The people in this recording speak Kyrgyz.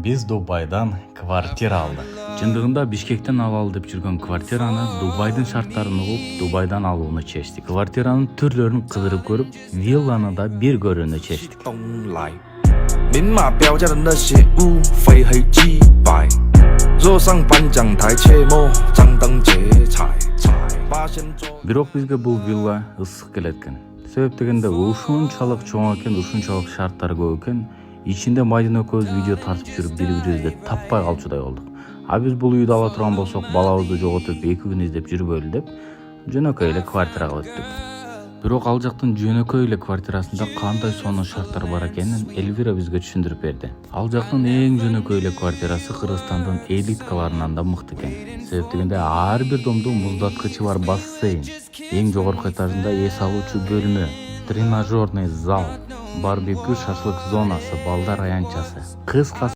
Биз Дубайдан квартира алдык. Чындыгында Бишкектен алалы деп жүргөн квартираны Дубайдын шарттарын угуп, Дубайдан алууну чечтик. Квартиранын түрлөрүн кыдырып көрүп, вилланы да бир көрүүнү чечтик. 明码标价的那些物非黑即白，若上颁奖台，切莫张灯结彩。八仙桌。 Бирок бизге бул вилла ысык келет экен. Себеп дегенде ушунчалык чоң экен, ушунчалык шарттары көп экен. Ичинде майдын экөөбүз видео тартып жүрүп бири-бирибизди таппай калчудай болдук. А биз бул үйдү ала турган болсок, балабызды жоготуп 2 күн издеп жүрбөйлү деп жөнөкөй эле квартирага өттүк. Бирок ал жактын жөнөкөй эле квартирасында кандай сонун шарттар бар экенин Эльвира бизге түшүндүрүп берди. Ал жактын эң жөнөкөй эле квартирасы Кыргызстандын элиткаларынан да мыкты экен. Себеп дегенде ар бир домдун муздаткычы бар, бассейн, эң жогорку этажында эс алуучу бөлмө, тренажерный зал, барбекю, шашлык зонасы, балдар аянтчасы. Кыскасы